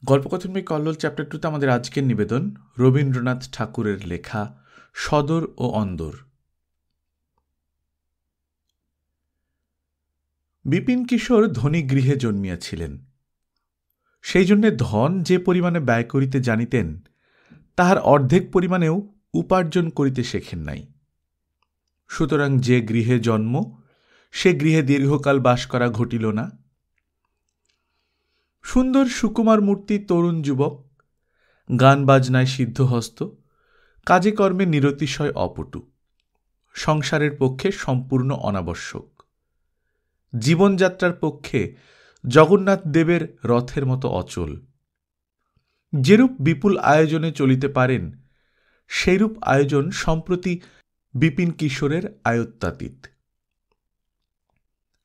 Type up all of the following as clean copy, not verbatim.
গল্পকথন by Kallol chapter 2তে আমাদের আজকের নিবেদন রবীন্দ্রনাথ ঠাকুরের লেখা সদর ও অন্দর। বিপিন কিশোর ধনী গৃহে জন্মিয়াছিলেন। সেই জন্যে ধন যে পরিমাণে ব্যয় করিতে জানিতেন, তাহার অর্ধেক পরিমাণেও উপার্জন করিতে শেখেন নাই। সুতরাং যে গৃহে জন্ম, সে গৃহে দীর্ঘকাল বাস করা ঘটিল না। সুন্দর সুকুমার মূর্তি তরুণ যুবক, গান বাজনায় সিদ্ধহস্ত, কাজে কর্মে নিরতিশয় অপটু, সংসারের পক্ষে সম্পূর্ণ অনাবশ্যক, জীবনযাত্রার পক্ষে জগন্নাথ দেবের রথের মতো অচল। যেরূপ বিপুল আয়োজনে চলিতে পারেন, সেইরূপ আয়োজন সম্প্রতি বিপিন কিশোরের আয়ত্তাতীত।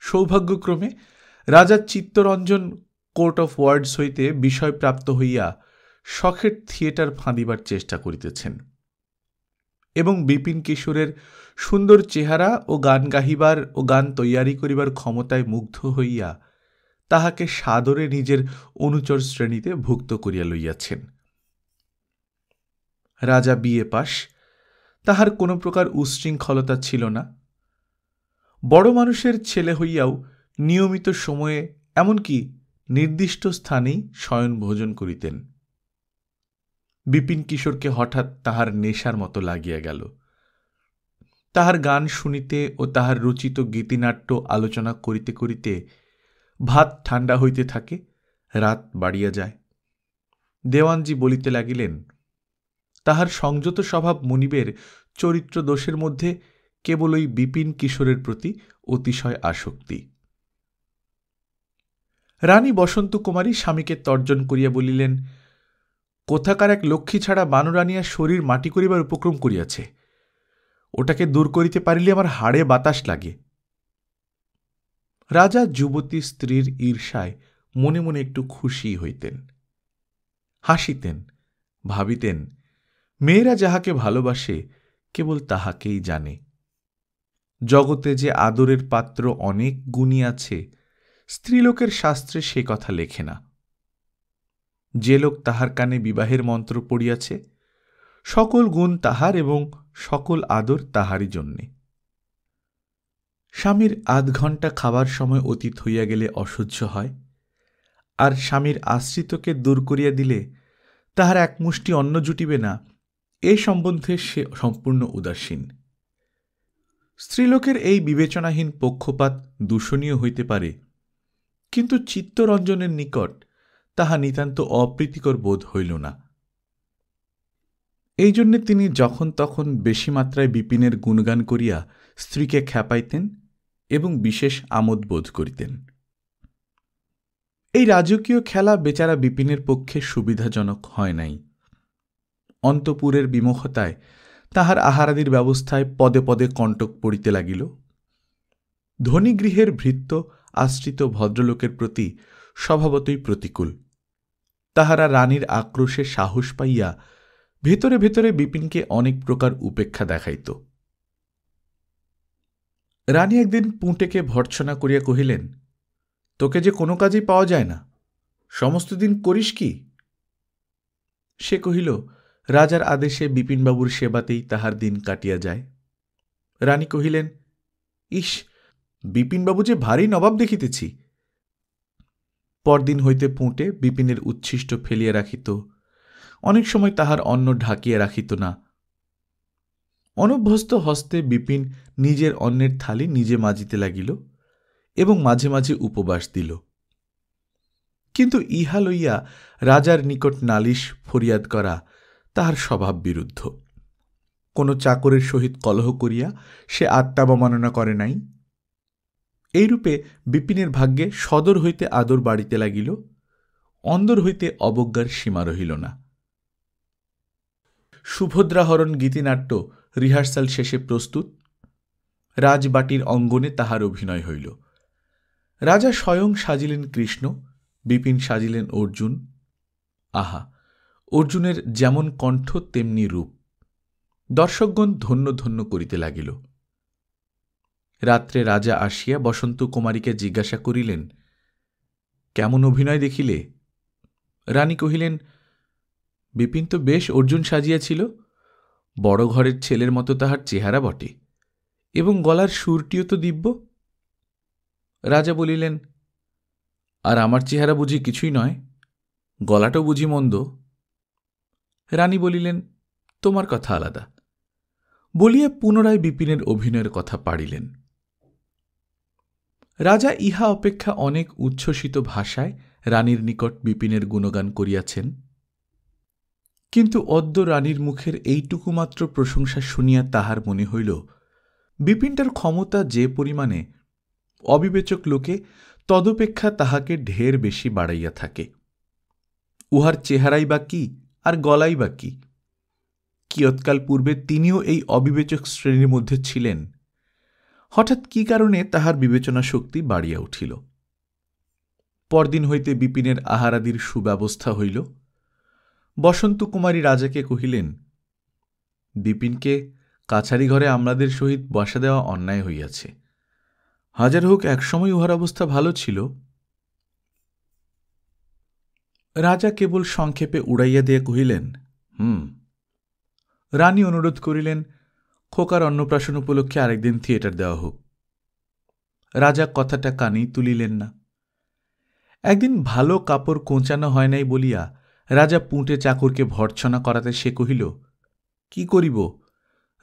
সৌভাগ্যক্রমে রাজা চিত্তরঞ্জন কোর্ট অফ ওয়ার্ডস হইতে বিষয়প্রাপ্ত হইয়া শখের থিয়েটার ফাঁদিবার চেষ্টা করিতেছেন এবং বিপিন কিশোরের সুন্দর চেহারা ও গান গাহিবার ও গান তৈয়ারি করিবার ক্ষমতায় মুগ্ধ হইয়া তাহাকে সাদরে নিজের অনুচর শ্রেণীতে ভুক্ত করিয়া লইয়াছেন। রাজা বিএ পাস, তাহার কোনো প্রকার উচ্ছৃঙ্খলতা ছিল না। বড় মানুষের ছেলে হইয়াও নিয়মিত সময়ে এমনকি নির্দিষ্ট স্থানেই শয়ন ভোজন করিতেন। বিপিন কিশোরকে হঠাৎ তাহার নেশার মতো লাগিয়া গেল। তাহার গান শুনিতে ও তাহার রচিত গীতিনাট্য আলোচনা করিতে করিতে ভাত ঠান্ডা হইতে থাকে, রাত বাড়িয়া যায়। দেওয়ানজি বলিতে লাগিলেন, তাহার সংযত স্বভাব মনিবের চরিত্র দোষের মধ্যে কেবল ওই বিপিন কিশোরের প্রতি অতিশয় আসক্তি। রানী বসন্ত কুমারী স্বামীকে তর্জন করিয়া বলিলেন, কোথাকার এক লক্ষ্মী ছাড়া বানরানিয়া শরীর মাটি করিবার উপক্রম করিয়াছে, ওটাকে দূর করিতে পারিলে আমার হাড়ে বাতাস লাগে। রাজা যুবতী স্ত্রীর ঈর্ষায় মনে মনে একটু খুশি হইতেন, হাসিতেন, ভাবিতেন মেয়েরা যাহাকে ভালোবাসে কেবল তাহাকেই জানে। জগতে যে আদরের পাত্র অনেক গুণী আছে, স্ত্রীলোকের শাস্ত্রে সে কথা লেখে না। যে লোক তাহার কানে বিবাহের মন্ত্র পড়িয়াছে, সকল গুণ তাহার এবং সকল আদর তাহারই জন্যে। স্বামীর আধ ঘণ্টা খাবার সময় অতীত হইয়া গেলে অসহ্য হয়, আর স্বামীর আশ্রিতকে দূর করিয়া দিলে তাহার এক মুষ্টি অন্ন জুটিবে না, এ সম্বন্ধে সে সম্পূর্ণ উদাসীন। স্ত্রীলোকের এই বিবেচনাহীন পক্ষপাত দূষণীয় হইতে পারে, কিন্তু চিত্তরঞ্জনের নিকট তাহা নিতান্ত অপ্রীতিকর বোধ হইল না। এই জন্যে তিনি যখন তখন বেশি মাত্রায় বিপিনের গুণগান করিয়া স্ত্রীকে খ্যাপাইতেন এবং বিশেষ আমোদ বোধ করিতেন। এই রাজকীয় খেলা বেচারা বিপিনের পক্ষে সুবিধাজনক হয় নাই। অন্তঃপুরের বিমুখতায় তাহার আহারাদির ব্যবস্থায় পদে পদে কণ্টক পড়িতে লাগিল। ধনী গৃহের ভৃত্য আশ্রিত ভদ্রলোকের প্রতি স্বভাবতই প্রতিকূল। তাহারা রানীর আক্রোশে সাহস পাইয়া ভেতরে ভেতরে বিপিনকে অনেক প্রকার উপেক্ষা দেখাইত। রানী একদিন পুঁটেকে ভর্ৎসনা করিয়া কহিলেন, তোকে যে কোনো কাজেই পাওয়া যায় না, সমস্ত দিন করিস কি? সে কহিল, রাজার আদেশে বিপিনবাবুর সেবাতেই তাহার দিন কাটিয়া যায়। রানী কহিলেন, ইস, বিপিনবাবু যে ভারী নবাব দেখিতেছি। পরদিন হইতে পুঁটে বিপিনের উচ্ছিষ্ট ফেলিয়া রাখিত, অনেক সময় তাহার অন্ন ঢাকিয়া রাখিত না। অনভ্যস্ত হস্তে বিপিন নিজের অন্নের থালি নিজে মাজিতে লাগিল এবং মাঝে মাঝে উপবাস দিল। কিন্তু ইহা লইয়া রাজার নিকট নালিশ ফরিয়াদ করা তাহার স্বভাব বিরুদ্ধ। কোনো চাকরের সহিত কলহ করিয়া সে আত্মাবমাননা করে নাই। এইরূপে বিপিনের ভাগ্যে সদর হইতে আদর বাড়িতে লাগিল, অন্দর হইতে অবজ্ঞার সীমা রহিল না। সুভদ্রাহরণ গীতিনাট্য রিহার্সাল শেষে প্রস্তুত। রাজবাটির অঙ্গনে তাহার অভিনয় হইল। রাজা স্বয়ং সাজিলেন কৃষ্ণ, বিপিন সাজিলেন অর্জুন। আহা, অর্জুনের যেমন কণ্ঠ তেমনি রূপ। দর্শকগণ ধন্য ধন্য করিতে লাগিল। রাত্রে রাজা আসিয়া বসন্ত কুমারীকে জিজ্ঞাসা করিলেন, কেমন অভিনয় দেখিলে? রানী কহিলেন, বিপিন তো বেশ অর্জুন সাজিয়াছিল, বড় ঘরের ছেলের মতো তাহার চেহারা বটে, এবং গলার সুরটিও তো দিব্য। রাজা বলিলেন, আর আমার চেহারা বুঝি কিছুই নয়, গলাটাও বুঝি মন্দ? রানী বলিলেন, তোমার কথা আলাদা, বলিয়া পুনরায় বিপিনের অভিনয়ের কথা পাড়িলেন। রাজা ইহা অপেক্ষা অনেক উচ্ছ্বসিত ভাষায় রানীর নিকট বিপিনের গুণগান করিয়াছেন, কিন্তু অদ্য রানীর মুখের এইটুকু মাত্র প্রশংসা শুনিয়া তাহার মনে হইল বিপিনটার ক্ষমতা যে পরিমাণে, অবিবেচক লোকে তদপেক্ষা তাহাকে ঢের বেশি বাড়াইয়া থাকে। উহার চেহারাই বা কি, আর গলাই বা কি? কিয়ৎকাল পূর্বে তিনিও এই অবিবেচক শ্রেণীর মধ্যে ছিলেন। হঠাৎ কি কারণে তাহার বিবেচনা শক্তি বাড়িয়া উঠিল। পরদিন হইতে বিপিনের আহারাদির সুব্যবস্থা হইল। বসন্ত কুমারী রাজাকে কহিলেন, বিপিনকে কাছারি ঘরে আমাদের সহিত বসা দেওয়া অন্যায় হইয়াছে। হাজার হোক একসময় উহার অবস্থা ভালো ছিল। রাজা কেবল সংক্ষেপে উড়াইয়া দিয়া কহিলেন, রানী অনুরোধ করিলেন, খোকার অন্নপ্রাশন উপলক্ষে আরেকদিন থিয়েটার দেওয়া হোক। রাজা কথাটা কানেই তুলিলেন না। একদিন ভালো কাপড় কোঁচানো হয় নাই বলিয়া রাজা পুঁটে চাকরকে ভর্ৎসনা করাতে সে কহিল, কি করিব,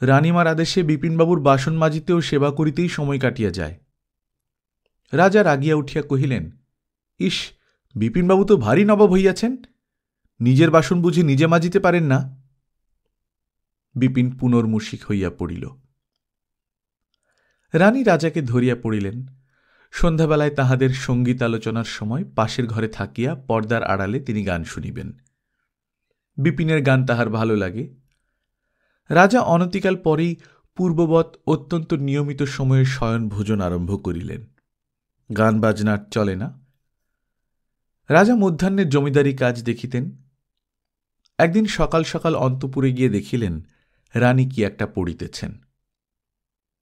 রানীমার আদেশে বিপিনবাবুর বাসন মাজিতেও সেবা করিতেই সময় কাটিয়া যায়। রাজা রাগিয়া উঠিয়া কহিলেন, ইস, বিপিনবাবু তো ভারী নবাব হইয়াছেন, নিজের বাসন বুঝি নিজে মাজিতে পারেন না? বিপিন পুনর্মূষিক হইয়া পড়িল। রানী রাজাকে ধরিয়া পড়িলেন। সন্ধ্যাবেলায় তাহাদের সঙ্গীত আলোচনার সময় পাশের ঘরে থাকিয়া পর্দার আড়ালে তিনি গান শুনিবেন। বিপিনের গান তাহার ভালো লাগে। রাজা অনতিকাল পরেই পূর্ববৎ অত্যন্ত নিয়মিত সময়ে শয়ন ভোজন আরম্ভ করিলেন। গান বাজনার চলে না। রাজা মধ্যাহ্নের জমিদারি কাজ দেখিতেন। একদিন সকাল সকাল অন্তঃপুরে গিয়ে দেখিলেন রানী কি একটা পড়িতেছেন।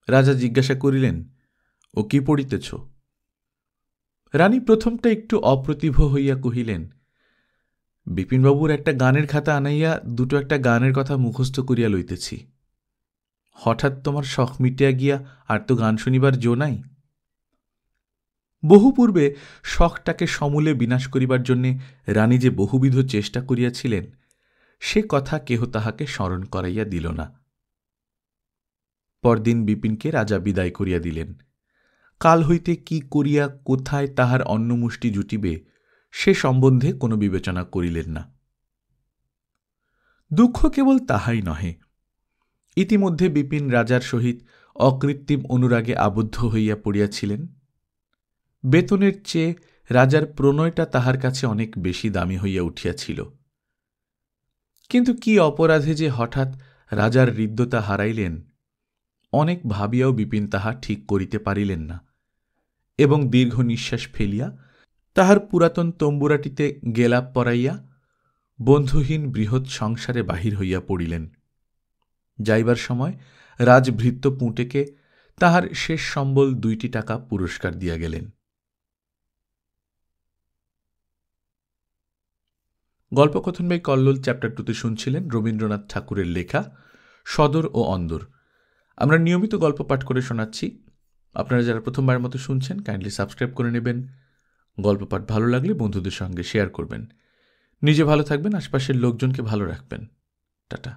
রাজা জিজ্ঞাসা করিলেন, ও কি পড়িতেছ? রানী প্রথমটা একটু অপ্রতিভ হইয়া কহিলেন, বিপিনবাবুর একটা গানের খাতা আনাইয়া দুটো একটা গানের কথা মুখস্থ করিয়া লইতেছি। হঠাৎ তোমার শখ মিটিয়া গিয়া আর তো গান শুনিবার জো নাই। বহু পূর্বে শখটাকে সমূলে বিনাশ করিবার জন্যে রানী যে বহুবিধ চেষ্টা করিয়াছিলেন, সে কথা কেহ তাহাকে স্মরণ করাইয়া দিল না। পরদিন বিপিনকে রাজা বিদায় করিয়া দিলেন। কাল হইতে কি করিয়া কোথায় তাহার অন্নমুষ্টি জুটিবে সে সম্বন্ধে কোনো বিবেচনা করিলেন না। দুঃখ কেবল তাহাই নহে, ইতিমধ্যে বিপিন রাজার সহিত অকৃত্রিম অনুরাগে আবদ্ধ হইয়া পড়িয়াছিলেন। বেতনের চেয়ে রাজার প্রণয়টা তাহার কাছে অনেক বেশি দামি হইয়া উঠিয়াছিল। কিন্তু কি অপরাধে যে হঠাৎ রাজার হৃদ্যতা হারাইলেন, অনেক ভাবিয়াও বিপিন তাহা ঠিক করিতে পারিলেন না, এবং দীর্ঘ নিঃশ্বাস ফেলিয়া তাহার পুরাতন তম্বুরাটিতে গেলাপ পরাইয়া বন্ধুহীন বৃহৎ সংসারে বাহির হইয়া পড়িলেন। যাইবার সময় রাজভৃত্য পুঁটেকে তাহার শেষ সম্বল 2টি টাকা পুরস্কার দিয়া গেলেন। গল্পকথন বাই কল্লোল চ্যাপ্টার 2তে শুনছিলেন রবীন্দ্রনাথ ঠাকুরের লেখা সদর ও অন্দর। আমরা নিয়মিত গল্প পাঠ করে শোনাচ্ছি। আপনারা যারা প্রথমবার মতো শুনছেন, কাইন্ডলি সাবস্ক্রাইব করে নেবেন। গল্প পাঠ ভালো লাগলে বন্ধুদের সঙ্গে শেয়ার করবেন। নিজে ভালো থাকবেন, আশপাশের লোকজনকে ভালো রাখবেন। টাটা।